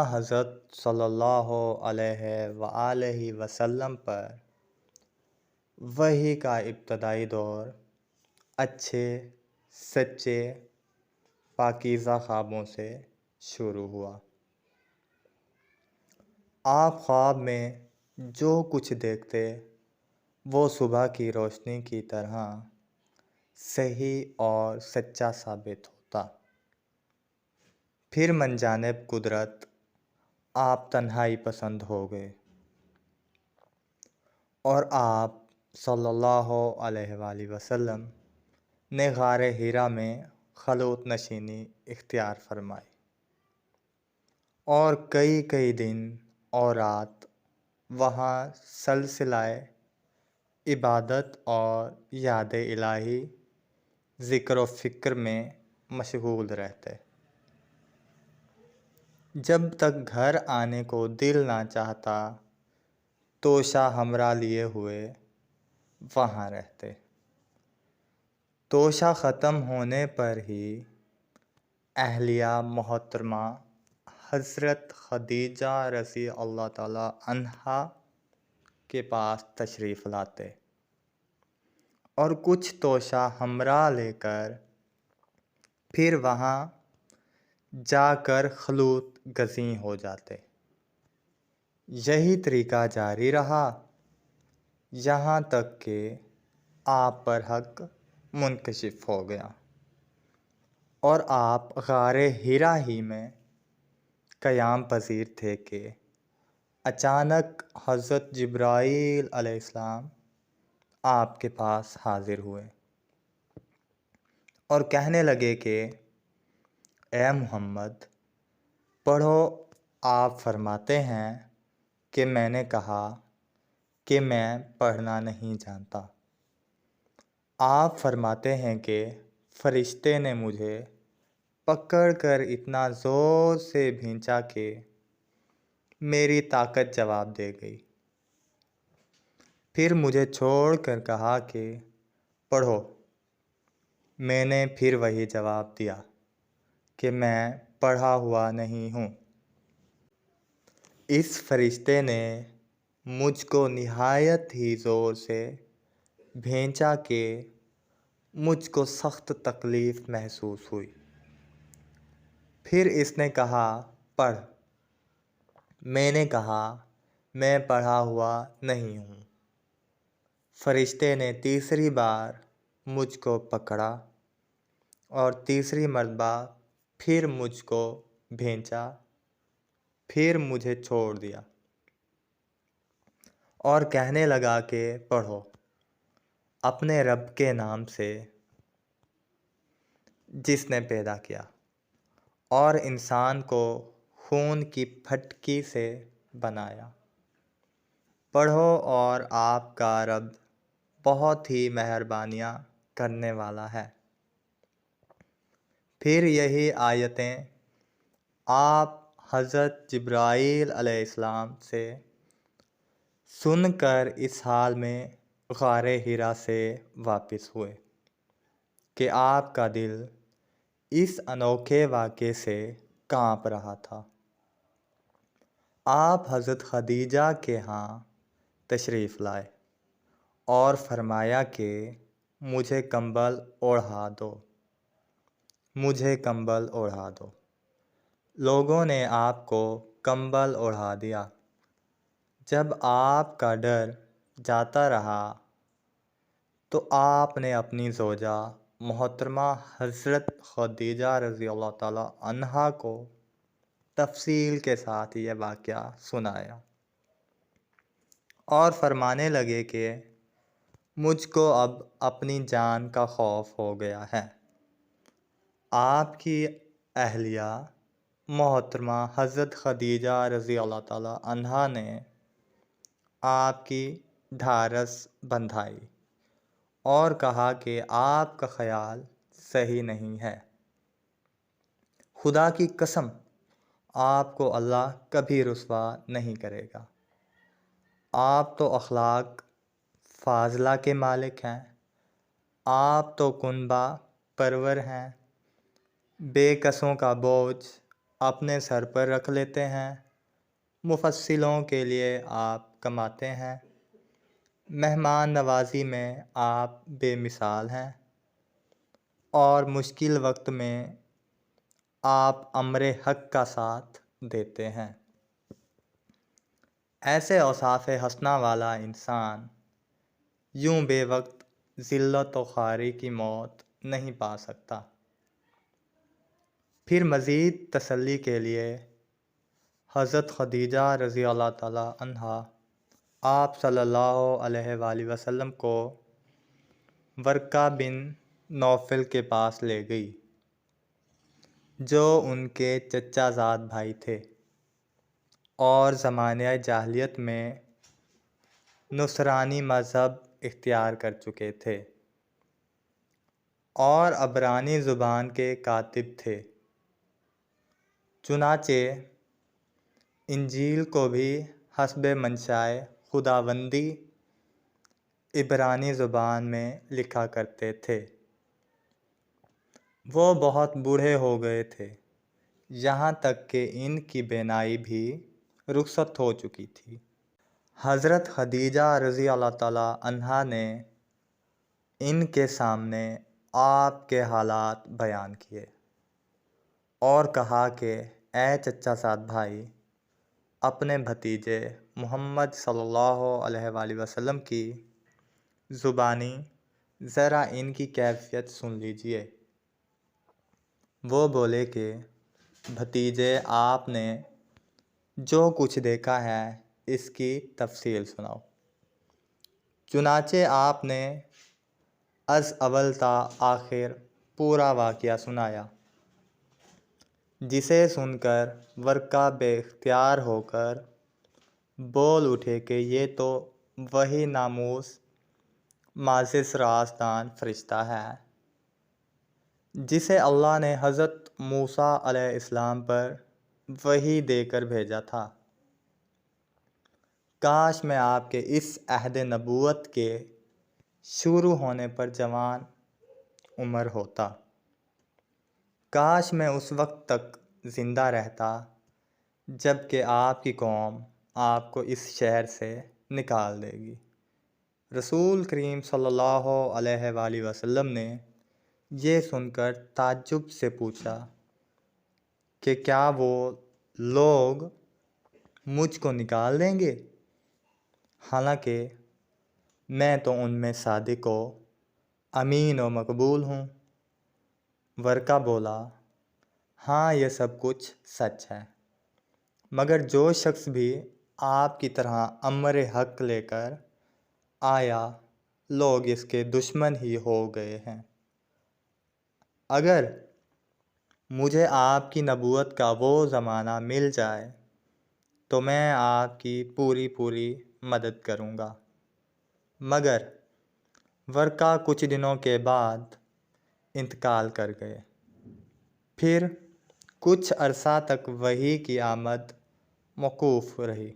حضرت صلی اللہ علیہ وآلہ وسلم پر وحی کا ابتدائی دور اچھے سچے پاکیزہ خوابوں سے شروع ہوا۔ آپ خواب میں جو کچھ دیکھتے وہ صبح کی روشنی کی طرح صحیح اور سچا ثابت ہوتا۔ پھر من جانب قدرت آپ تنہائی پسند ہو گئے اور آپ صلی اللہ علیہ وآلہ وسلم نے غار حرا میں خلوت نشینی اختیار فرمائی اور کئی دن اور رات وہاں سلسلہ عبادت اور یاد الہی ذکر و فکر میں مشغول رہتے، جب تک گھر آنے کو دل نہ چاہتا توشہ ہمراہ لیے ہوئے وہاں رہتے۔ توشہ ختم ہونے پر ہی اہلیہ محترمہ حضرت خدیجہ رضی اللہ تعالی عنہا کے پاس تشریف لاتے اور کچھ توشہ ہمراہ لے کر پھر وہاں جا کر خلوت گزین ہو جاتے۔ یہی طریقہ جاری رہا یہاں تک کہ آپ پر حق منکشف ہو گیا اور آپ غار حرا ہی میں قیام پذیر تھے کہ اچانک حضرت جبرائیل علیہ السلام آپ کے پاس حاضر ہوئے اور کہنے لگے کہ اے محمد پڑھو۔ آپ فرماتے ہیں کہ میں نے کہا کہ میں پڑھنا نہیں جانتا۔ آپ فرماتے ہیں کہ فرشتے نے مجھے پکڑ کر اتنا زور سے بھینچا کہ میری طاقت جواب دے گئی، پھر مجھے چھوڑ کر کہا کہ پڑھو۔ میں نے پھر وہی جواب دیا کہ میں پڑھا ہوا نہیں ہوں۔ اس فرشتے نے مجھ کو نہایت ہی زور سے بھینچا کہ مجھ کو سخت تکلیف محسوس ہوئی۔ پھر اس نے کہا پڑھ۔ میں نے کہا میں پڑھا ہوا نہیں ہوں۔ فرشتے نے تیسری بار مجھ کو پکڑا اور تیسری مرتبہ پھر مجھ کو بھینچا، پھر مجھے چھوڑ دیا اور کہنے لگا کہ پڑھو اپنے رب کے نام سے جس نے پیدا کیا اور انسان کو خون کی پھٹکی سے بنایا۔ پڑھو اور آپ کا رب بہت ہی مہربانیاں کرنے والا ہے۔ پھر یہی آیتیں آپ حضرت جبرائیل علیہ السلام سے سن کر اس حال میں غار حرا سے واپس ہوئے کہ آپ کا دل اس انوکھے واقعے سے کانپ رہا تھا۔ آپ حضرت خدیجہ کے ہاں تشریف لائے اور فرمایا کہ مجھے کمبل اوڑھا دو، مجھے کمبل اوڑھا دو۔ لوگوں نے آپ کو کمبل اوڑھا دیا۔ جب آپ کا ڈر جاتا رہا تو آپ نے اپنی زوجہ محترمہ حضرت خدیجہ رضی اللہ تعالی عنہا کو تفصیل کے ساتھ یہ واقعہ سنایا اور فرمانے لگے کہ مجھ کو اب اپنی جان کا خوف ہو گیا ہے۔ آپ کی اہلیہ محترمہ حضرت خدیجہ رضی اللہ تعالی عنہا نے آپ کی ڈھارس بندھائی اور کہا کہ آپ کا خیال صحیح نہیں ہے، خدا کی قسم آپ کو اللہ کبھی رسوا نہیں کرے گا۔ آپ تو اخلاق فاضلہ کے مالک ہیں، آپ تو کنبہ پرور ہیں، بے کسوں کا بوجھ اپنے سر پر رکھ لیتے ہیں، مفصلوں کے لیے آپ کماتے ہیں، مہمان نوازی میں آپ بے مثال ہیں، اور مشکل وقت میں آپ امر حق کا ساتھ دیتے ہیں۔ ایسے اوصاف حسنہ والا انسان یوں بے وقت ذلت و خواری کی موت نہیں پا سکتا۔ پھر مزید تسلی کے لیے حضرت خدیجہ رضی اللہ تعالیٰ عنہا آپ صلی اللہ علیہ وآلہ وسلم کو ورقہ بن نوفل کے پاس لے گئی، جو ان کے چچا زاد بھائی تھے اور زمانہ جاہلیت میں نصرانی مذہب اختیار کر چکے تھے اور عبرانی زبان کے کاتب تھے۔ چنانچہ انجیل کو بھی حسب منشائے خداوندی عبرانی زبان میں لکھا کرتے تھے۔ وہ بہت بوڑھے ہو گئے تھے، یہاں تک کہ ان کی بینائی بھی رخصت ہو چکی تھی۔ حضرت خدیجہ رضی اللہ تعالیٰ عنہا نے ان کے سامنے آپ کے حالات بیان کیے اور کہا کہ اے چچا زاد بھائی، اپنے بھتیجے محمد صلی اللہ علیہ وآلہ وسلم کی زبانی ذرا ان کی کیفیت سن لیجئے۔ وہ بولے کہ بھتیجے، آپ نے جو کچھ دیکھا ہے اس کی تفصیل سناؤ۔ چنانچہ آپ نے از اول تا آخر پورا واقعہ سنایا، جسے سن کر ورقہ بے اختیار ہو کر بول اٹھے کہ یہ تو وہی ناموس معزز رازدان فرشتہ ہے جسے اللہ نے حضرت موسیٰ علیہ السلام پر وحی دے کر بھیجا تھا۔ کاش میں آپ کے اس عہد نبوت کے شروع ہونے پر جوان عمر ہوتا، کاش میں اس وقت تک زندہ رہتا جب کہ آپ کی قوم آپ کو اس شہر سے نکال دے گی۔ رسول کریم صلی اللہ علیہ وآلہ وسلم نے یہ سن کر تعجب سے پوچھا کہ کیا وہ لوگ مجھ کو نکال دیں گے، حالانکہ میں تو ان میں صادق و امین و مقبول ہوں؟ ورقہ بولا، ہاں یہ سب کچھ سچ ہے، مگر جو شخص بھی آپ کی طرح امر حق لے کر آیا لوگ اس کے دشمن ہی ہو گئے ہیں۔ اگر مجھے آپ کی نبوت کا وہ زمانہ مل جائے تو میں آپ کی پوری مدد کروں گا۔ مگر ورقہ کچھ دنوں کے بعد انتقال کر گئے۔ پھر کچھ عرصہ تک وحی کی آمد موقوف رہی۔